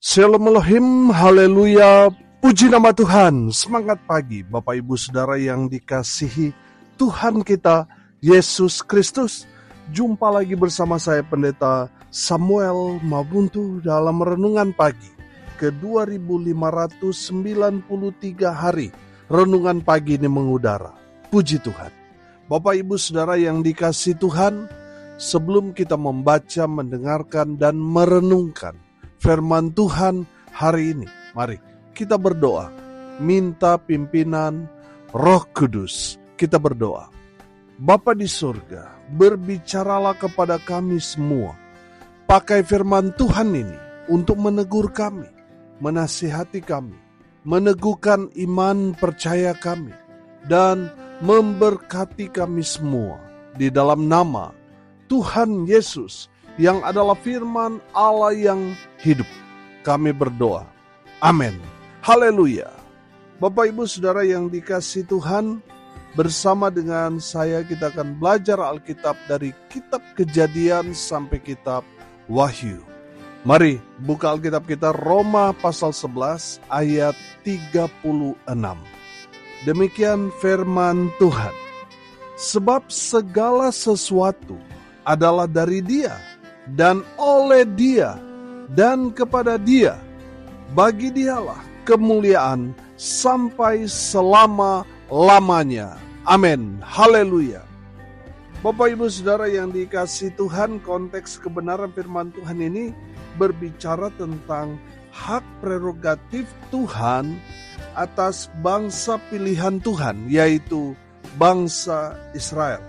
Shalom Elohim, haleluya, puji nama Tuhan. Semangat pagi Bapak Ibu Saudara yang dikasihi Tuhan kita Yesus Kristus. Jumpa lagi bersama saya Pendeta Samuel Mabuntu dalam renungan pagi ke 2593 hari. Renungan pagi ini mengudara. Puji Tuhan. Bapak Ibu Saudara yang dikasihi Tuhan, sebelum kita membaca, mendengarkan dan merenungkan firman Tuhan hari ini, mari kita berdoa, minta pimpinan Roh Kudus. Kita berdoa. Bapa di surga, berbicaralah kepada kami semua. Pakai firman Tuhan ini untuk menegur kami, menasihati kami, meneguhkan iman percaya kami, dan memberkati kami semua. Di dalam nama Tuhan Yesus, yang adalah firman Allah yang hidup, kami berdoa. Amin. Haleluya. Bapak Ibu Saudara yang dikasihi Tuhan, bersama dengan saya kita akan belajar Alkitab dari kitab Kejadian sampai kitab Wahyu. Mari buka Alkitab kita, Roma pasal 11 ayat 36. Demikian firman Tuhan. Sebab segala sesuatu adalah dari Dia, dan oleh Dia, dan kepada Dia. Bagi Dialah kemuliaan sampai selama-lamanya. Amin. Haleluya. Bapak Ibu Saudara yang dikasihi Tuhan, konteks kebenaran firman Tuhan ini berbicara tentang hak prerogatif Tuhan atas bangsa pilihan Tuhan, yaitu bangsa Israel.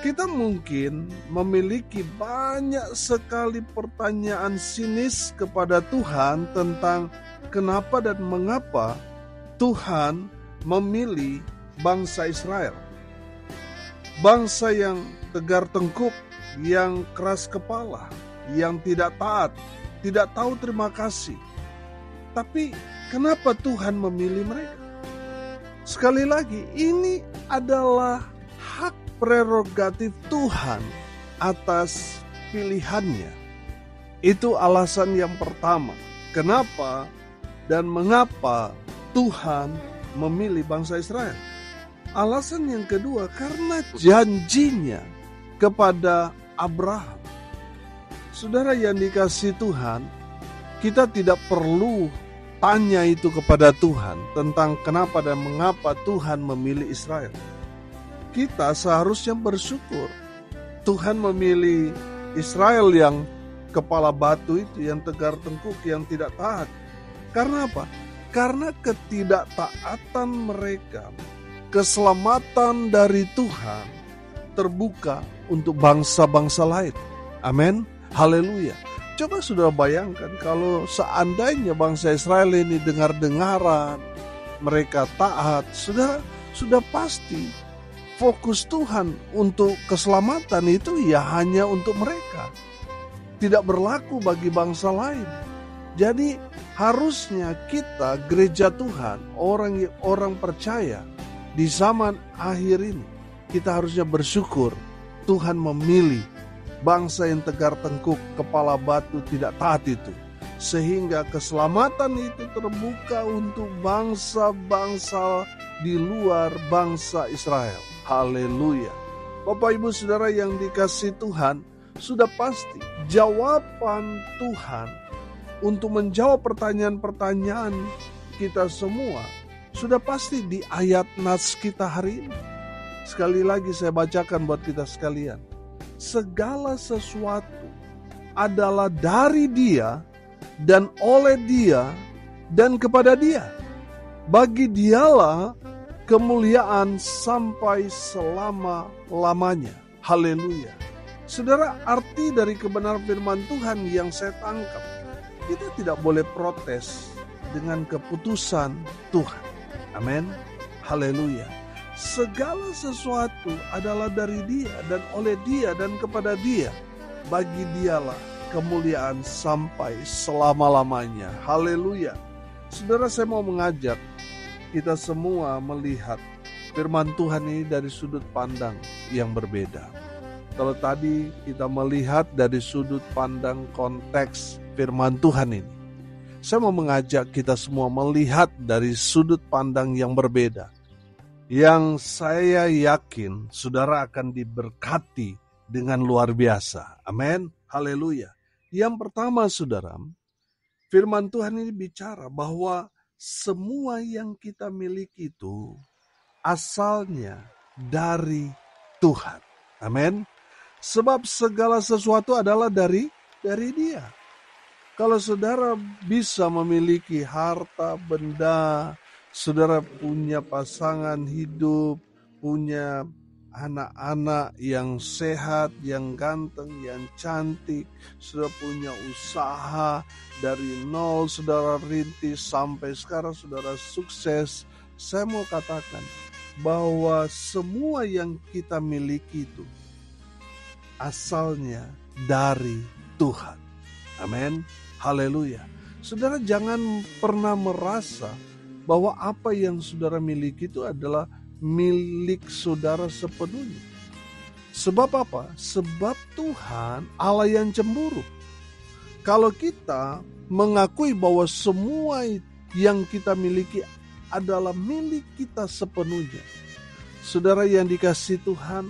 Kita mungkin memiliki banyak sekali pertanyaan sinis kepada Tuhan tentang kenapa dan mengapa Tuhan memilih bangsa Israel. Bangsa yang tegar tengkuk, yang keras kepala, yang tidak taat, tidak tahu terima kasih. Tapi kenapa Tuhan memilih mereka? Sekali lagi, ini adalah hak prerogatif Tuhan atas pilihannya. Itu alasan yang pertama. Kenapa dan mengapa Tuhan memilih bangsa Israel? Alasan yang kedua, karena janjinya kepada Abraham. Saudara yang dikasihi Tuhan, kita tidak perlu tanya itu kepada Tuhan tentang kenapa dan mengapa Tuhan memilih Israel. Kita seharusnya bersyukur Tuhan memilih Israel yang kepala batu itu, yang tegar tengkuk, yang tidak taat. Karena apa? Karena ketidaktaatan mereka, keselamatan dari Tuhan terbuka untuk bangsa-bangsa lain. Amin. Haleluya. Coba sudah bayangkan kalau seandainya bangsa Israel ini dengar-dengaran, mereka taat, sudah pasti fokus Tuhan untuk keselamatan itu ya hanya untuk mereka. Tidak berlaku bagi bangsa lain. Jadi harusnya kita, gereja Tuhan, orang percaya di zaman akhir ini, kita harusnya bersyukur Tuhan memilih bangsa yang tegar tengkuk, kepala batu, tidak taat itu. Sehingga keselamatan itu terbuka untuk bangsa-bangsa di luar bangsa Israel. Haleluya. Bapak Ibu Saudara yang dikasihi Tuhan, sudah pasti jawaban Tuhan untuk menjawab pertanyaan-pertanyaan kita semua sudah pasti di ayat nas kita hari ini. Sekali lagi saya bacakan buat kita sekalian. Segala sesuatu adalah dari Dia, dan oleh Dia, dan kepada Dia. Bagi Dialah kemuliaan sampai selama-lamanya. Haleluya. Saudara, arti dari kebenaran firman Tuhan yang saya tangkap, kita tidak boleh protes dengan keputusan Tuhan. Amin. Haleluya. Segala sesuatu adalah dari Dia, dan oleh Dia, dan kepada Dia. Bagi Dialah kemuliaan sampai selama-lamanya. Haleluya. Saudara, saya mau mengajak kita semua melihat firman Tuhan ini dari sudut pandang yang berbeda. Kalau tadi kita melihat dari sudut pandang konteks firman Tuhan ini, Saya mau mengajak kita semua melihat dari sudut pandang yang berbeda. Yang saya yakin saudara akan diberkati dengan luar biasa. Amin. Haleluya. Yang pertama saudara, firman Tuhan ini bicara bahwa semua yang kita miliki itu asalnya dari Tuhan. Amin. Sebab segala sesuatu adalah dari Dia. Kalau saudara bisa memiliki harta, benda, saudara punya pasangan hidup, punya anak-anak yang sehat, yang ganteng, yang cantik, saudara punya usaha dari nol, saudara rintis sampai sekarang saudara sukses. Saya mau katakan bahwa semua yang kita miliki itu asalnya dari Tuhan. Amin. Haleluya. Saudara jangan pernah merasa bahwa apa yang saudara miliki itu adalah milik saudara sepenuhnya. Sebab apa? Sebab Tuhan Allah yang cemburu. Kalau kita mengakui bahwa semua yang kita miliki adalah milik kita sepenuhnya, saudara yang dikasihi Tuhan,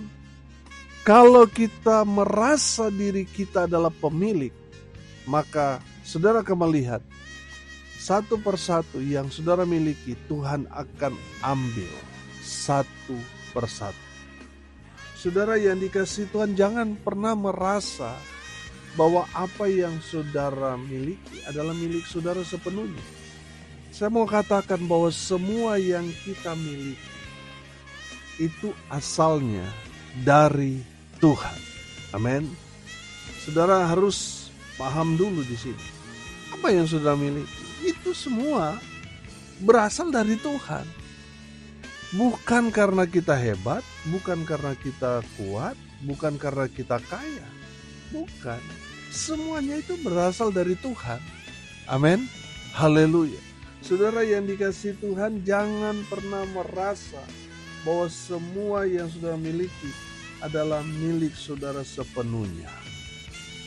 kalau kita merasa diri kita adalah pemilik, maka saudara akan melihat satu persatu yang saudara miliki Tuhan akan ambil satu persatu. Saudara yang dikasihi Tuhan, jangan pernah merasa bahwa apa yang saudara miliki adalah milik saudara sepenuhnya. Saya mau katakan bahwa semua yang kita miliki itu asalnya dari Tuhan. Amin. Saudara harus paham dulu di sini. Apa yang saudara miliki itu semua berasal dari Tuhan. Bukan karena kita hebat, bukan karena kita kuat, bukan karena kita kaya. Bukan. Semuanya itu berasal dari Tuhan. Amin. Haleluya. Saudara yang dikasihi Tuhan, jangan pernah merasa bahwa semua yang saudara miliki adalah milik saudara sepenuhnya.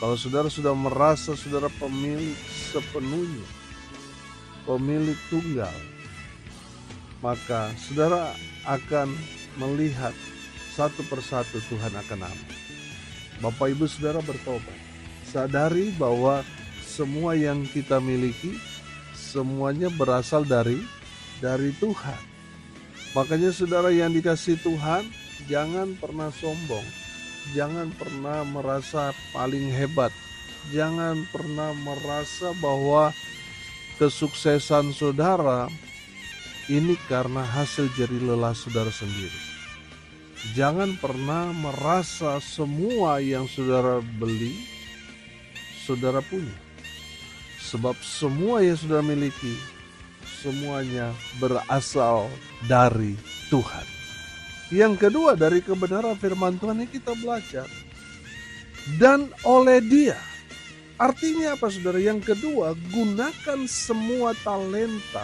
Kalau saudara sudah merasa saudara pemilik sepenuhnya, pemilik tunggal, maka saudara akan melihat satu persatu Tuhan akan ambil. Bapak Ibu saudara bertobat. Sadari bahwa semua yang kita miliki semuanya berasal dari Tuhan. Makanya saudara yang dikasihi Tuhan, jangan pernah sombong. Jangan pernah merasa paling hebat. Jangan pernah merasa bahwa kesuksesan saudara ini karena hasil jerih lelah saudara sendiri. Jangan pernah merasa semua yang saudara beli, saudara punya. Sebab semua yang saudara miliki, semuanya berasal dari Tuhan. Yang kedua, dari kebenaran firman Tuhan yang kita belajar. Dan oleh Dia. Artinya apa saudara? Yang kedua, gunakan semua talenta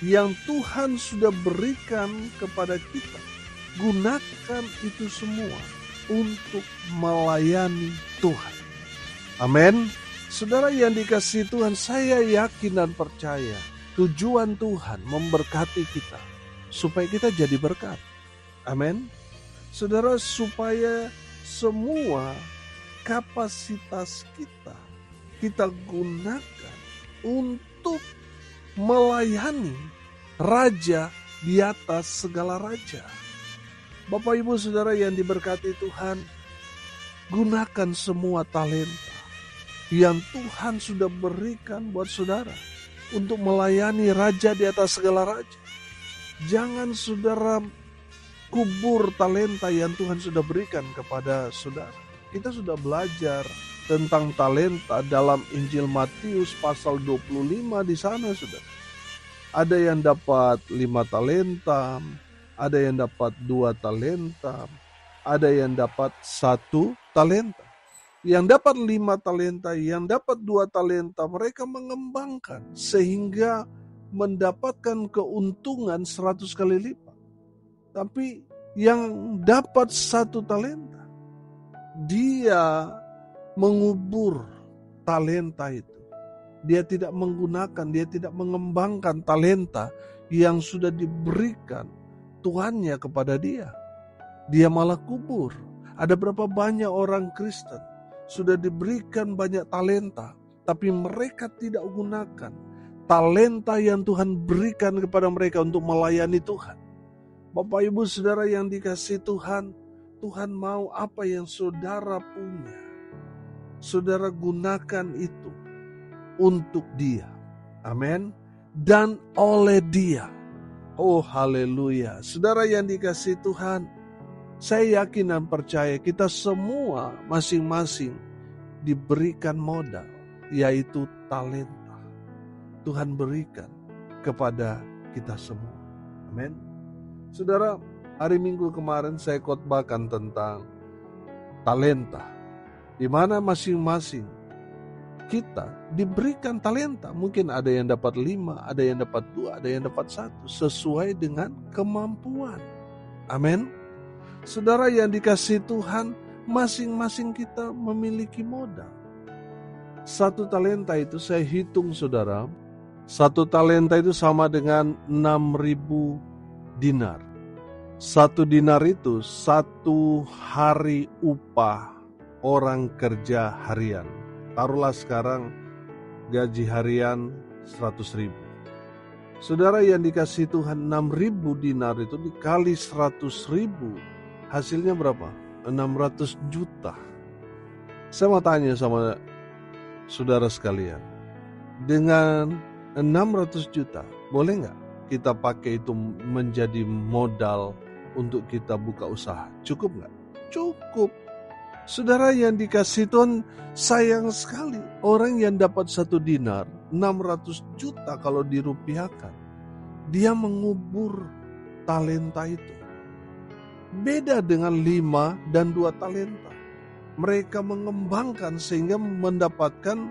yang Tuhan sudah berikan kepada kita. Gunakan itu semua untuk melayani Tuhan. Amin. Saudara yang dikasihi Tuhan, saya yakin dan percaya tujuan Tuhan memberkati kita supaya kita jadi berkat. Amin. Saudara, supaya semua kapasitas kita gunakan untuk melayani Raja di atas segala raja. Bapak Ibu Saudara yang diberkati Tuhan, gunakan semua talenta yang Tuhan sudah berikan buat saudara untuk melayani Raja di atas segala raja. Jangan saudara kubur talenta yang Tuhan sudah berikan kepada saudara. Kita sudah belajar tentang talenta dalam Injil Matius pasal 25 di sana saudara. Ada yang dapat 5 talenta, ada yang dapat 2 talenta, ada yang dapat 1 talenta. Yang dapat 5 talenta, yang dapat 2 talenta, mereka mengembangkan sehingga mendapatkan keuntungan 100 kali lipat. Tapi yang dapat 1 talenta, dia mengubur talenta itu. Dia tidak menggunakan, dia tidak mengembangkan talenta yang sudah diberikan Tuhannya kepada dia. Dia malah kubur. Ada berapa banyak orang Kristen sudah diberikan banyak talenta, tapi mereka tidak gunakan talenta yang Tuhan berikan kepada mereka untuk melayani Tuhan. Bapak Ibu Saudara yang dikasihi Tuhan, Tuhan mau apa yang saudara punya, saudara gunakan itu untuk Dia. Amin. Dan oleh Dia. Oh haleluya. Saudara yang dikasihi Tuhan, saya yakin dan percaya kita semua masing-masing diberikan modal, yaitu talenta. Tuhan berikan kepada kita semua. Amin. Saudara, hari Minggu kemarin saya khotbahkan tentang talenta, di mana masing-masing kita diberikan talenta. Mungkin ada yang dapat 5, ada yang dapat 2, ada yang dapat 1, sesuai dengan kemampuan. Amin. Saudara yang dikasihi Tuhan, masing-masing kita memiliki modal. 1 talenta itu saya hitung saudara, 1 talenta itu sama dengan 6.000 dinar. 1 dinar itu 1 hari upah orang kerja harian. Taruhlah sekarang gaji harian 100.000. Saudara yang dikasihi Tuhan, 6.000 dinar itu dikali 100.000, hasilnya berapa? 600 juta. Saya mau tanya sama saudara sekalian, dengan 600 juta, boleh nggak kita pakai itu menjadi modal untuk kita buka usaha? Cukup nggak? Cukup. Saudara yang dikasihi Tuhan, sayang sekali orang yang dapat 1 dinar, 600 juta kalau dirupiahkan, dia mengubur talenta itu. Beda dengan 5 dan 2 talenta. Mereka mengembangkan sehingga mendapatkan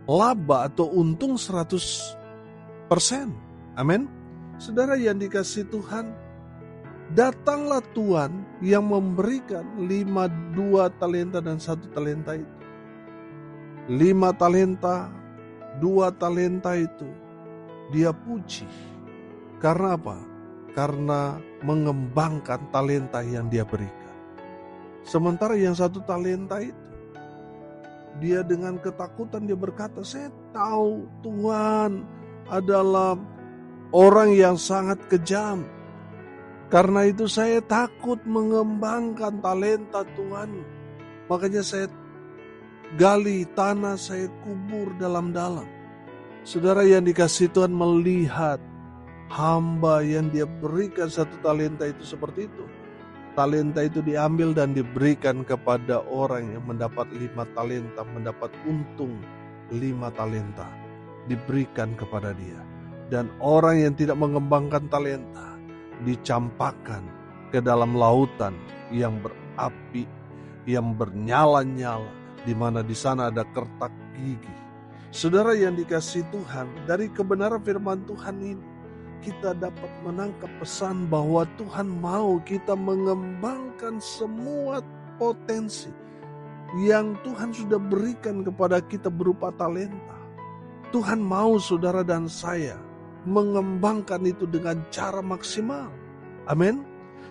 laba atau untung 100%. Amin. Saudara yang dikasihi Tuhan, datanglah Tuhan yang memberikan 2 talenta dan 1 talenta itu. 5 talenta, 2 talenta itu dia puji. Karena apa? Karena mengembangkan talenta yang dia berikan. Sementara yang 1 talenta itu, dia dengan ketakutan dia berkata, saya tahu Tuhan adalah orang yang sangat kejam. Karena itu saya takut mengembangkan talenta Tuhan. Makanya saya gali tanah, saya kubur dalam-dalam. Saudara yang dikasihi Tuhan melihat hamba yang dia berikan 1 talenta itu seperti itu. Talenta itu diambil dan diberikan kepada orang yang mendapat 5 talenta, mendapat untung 5 talenta. Diberikan kepada dia. Dan orang yang tidak mengembangkan talenta dicampakkan ke dalam lautan yang berapi, yang bernyala-nyala, di mana di sana ada kertak gigi. Saudara yang dikasihi Tuhan, dari kebenaran firman Tuhan ini, kita dapat menangkap pesan bahwa Tuhan mau kita mengembangkan semua potensi yang Tuhan sudah berikan kepada kita berupa talenta. Tuhan mau saudara dan saya mengembangkan itu dengan cara maksimal. Amin.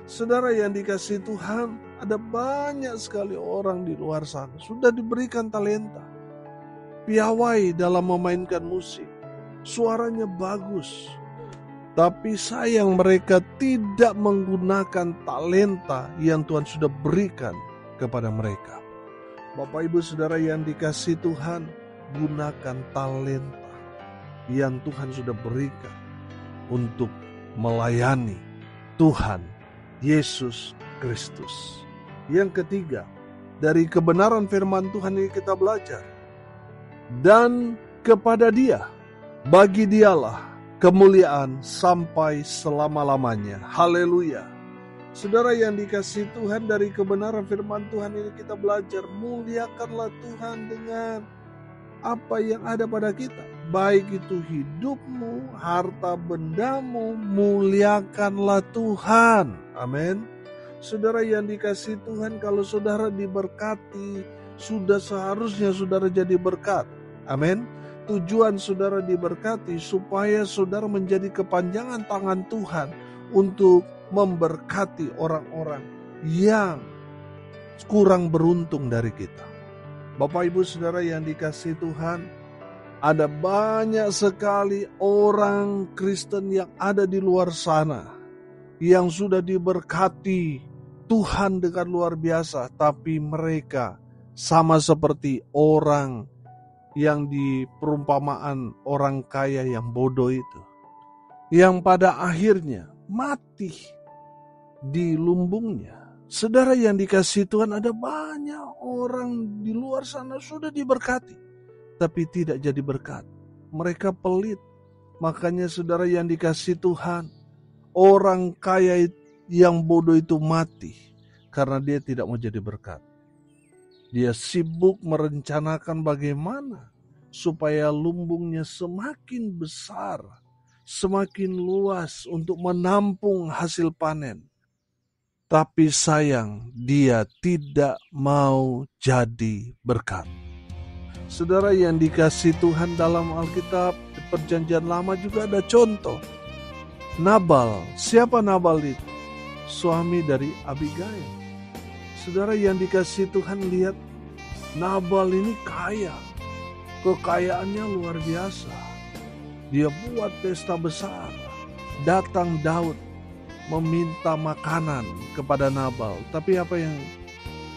Saudara yang dikasihi Tuhan, ada banyak sekali orang di luar sana sudah diberikan talenta. Piawai dalam memainkan musik, suaranya bagus. Tapi sayang mereka tidak menggunakan talenta yang Tuhan sudah berikan kepada mereka. Bapak Ibu Saudara yang dikasihi Tuhan, gunakan talenta yang Tuhan sudah berikan untuk melayani Tuhan Yesus Kristus. Yang ketiga, dari kebenaran firman Tuhan ini kita belajar. Dan kepada Dia, bagi Dialah kemuliaan sampai selama-lamanya. Haleluya. Saudara yang dikasihi Tuhan, dari kebenaran firman Tuhan ini kita belajar, muliakanlah Tuhan dengan apa yang ada pada kita. Baik itu hidupmu, harta bendamu, muliakanlah Tuhan. Amin. Saudara yang dikasihi Tuhan, kalau saudara diberkati, sudah seharusnya saudara jadi berkat. Amin. tujuan saudara diberkati supaya saudara menjadi kepanjangan tangan Tuhan untuk memberkati orang-orang yang kurang beruntung dari kita. Bapak Ibu Saudara yang dikasihi Tuhan, ada banyak sekali orang Kristen yang ada di luar sana yang sudah diberkati Tuhan dengan luar biasa, tapi mereka sama seperti orang yang di perumpamaan orang kaya yang bodoh itu, yang pada akhirnya mati di lumbungnya. Saudara yang dikasihi Tuhan, ada banyak orang di luar sana sudah diberkati, tapi tidak jadi berkat. Mereka pelit. Makanya saudara yang dikasihi Tuhan, orang kaya yang bodoh itu mati karena dia tidak mau jadi berkat. Dia sibuk merencanakan bagaimana supaya lumbungnya semakin besar, semakin luas untuk menampung hasil panen. Tapi sayang, dia tidak mau jadi berkat. Saudara yang dikasihi Tuhan, dalam Alkitab di Perjanjian Lama juga ada contoh. Nabal, siapa Nabal itu? Suami dari Abigail. Saudara yang dikasihi Tuhan, lihat Nabal ini kaya. Kekayaannya luar biasa. Dia buat pesta besar. Datang Daud meminta makanan kepada Nabal. Tapi apa yang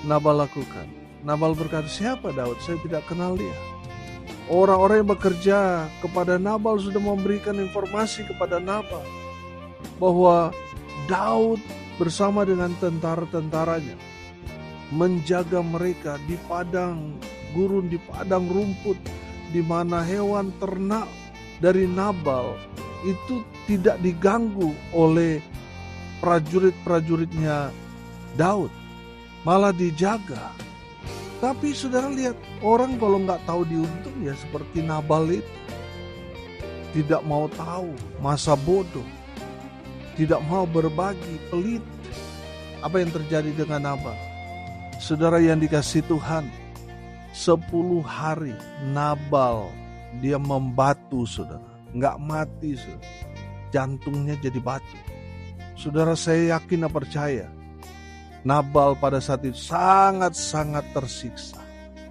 Nabal lakukan? Nabal berkata, siapa Daud? Saya tidak kenal dia. Orang-orang yang bekerja kepada Nabal sudah memberikan informasi kepada Nabal bahwa Daud bersama dengan tentara-tentaranya menjaga mereka di padang gurun, di padang rumput, di mana hewan ternak dari Nabal itu tidak diganggu oleh prajurit-prajuritnya Daud, malah dijaga. Tapi saudara lihat, orang kalau nggak tahu diuntung ya seperti Nabal itu, tidak mau tahu, masa bodoh, tidak mau berbagi, pelit. Apa yang terjadi dengan Nabal? Saudara yang dikasihi Tuhan, 10 hari Nabal dia membatu, saudara. Nggak mati, saudara. Jantungnya jadi batu. Saudara, saya yakin dan percaya Nabal pada saat itu sangat-sangat tersiksa.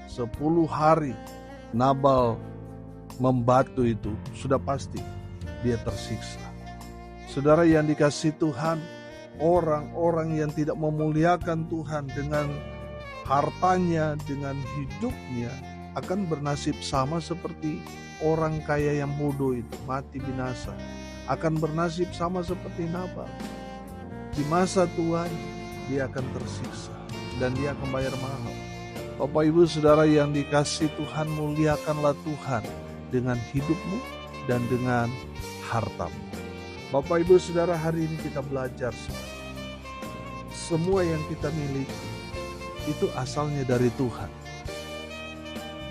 10 hari Nabal membatu itu sudah pasti dia tersiksa. Saudara yang dikasihi Tuhan, orang-orang yang tidak memuliakan Tuhan dengan hartanya, dengan hidupnya, akan bernasib sama seperti orang kaya yang bodoh itu, mati binasa. Akan bernasib sama seperti Nabal. Di masa Tuhan, dia akan tersiksa dan dia akan bayar mahal. Bapak Ibu Saudara yang dikasihi Tuhan, muliakanlah Tuhan dengan hidupmu dan dengan hartamu. Bapak Ibu Saudara, hari ini kita belajar semua yang kita miliki itu asalnya dari Tuhan.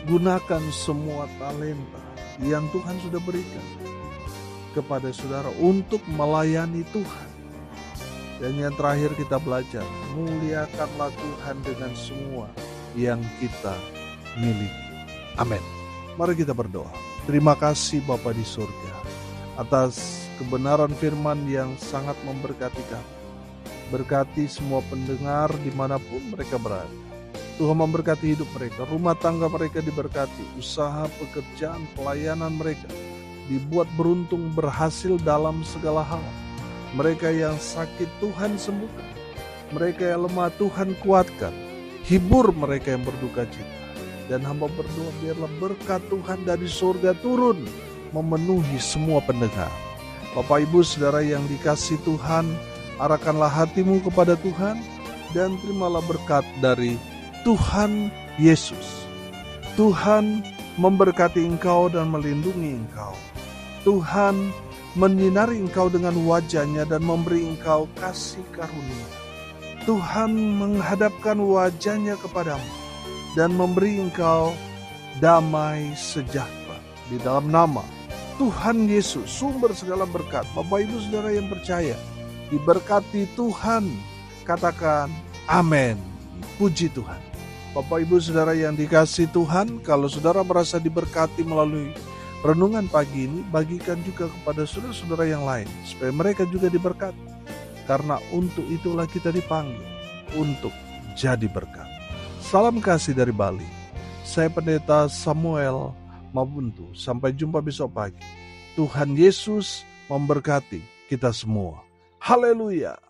Gunakan semua talenta yang Tuhan sudah berikan kepada saudara untuk melayani Tuhan. Dan yang terakhir kita belajar, muliakanlah Tuhan dengan semua yang kita miliki. Amin. Mari kita berdoa. Terima kasih Bapa di surga atas kebenaran firman yang sangat memberkati kami. Berkati semua pendengar dimanapun mereka berada. Tuhan memberkati hidup mereka, rumah tangga mereka diberkati, usaha, pekerjaan, pelayanan mereka dibuat beruntung, berhasil dalam segala hal. Mereka yang sakit Tuhan sembuhkan, mereka yang lemah Tuhan kuatkan, hibur mereka yang berduka cita. Dan hamba berdoa biarlah berkat Tuhan dari surga turun memenuhi semua pendengar. Bapak Ibu Saudara yang dikasihi Tuhan, arahkanlah hatimu kepada Tuhan dan terimalah berkat dari Tuhan Yesus. Tuhan memberkati engkau dan melindungi engkau. Tuhan menyinari engkau dengan wajah-Nya dan memberi engkau kasih karunia. Tuhan menghadapkan wajah-Nya kepadamu dan memberi engkau damai sejahtera. Di dalam nama Tuhan Yesus, sumber segala berkat, Bapak Ibu Saudara yang percaya, diberkati Tuhan. Katakan amin. Puji Tuhan. Bapak Ibu Saudara yang dikasihi Tuhan, kalau saudara merasa diberkati melalui Renungan pagi ini bagikan juga kepada saudara-saudara yang lain, supaya mereka juga diberkati. Karena untuk itulah kita dipanggil, untuk jadi berkat. Salam kasih dari Bali. Saya Pendeta Samuel Mabuntu. Sampai jumpa besok pagi. Tuhan Yesus memberkati kita semua. Haleluya.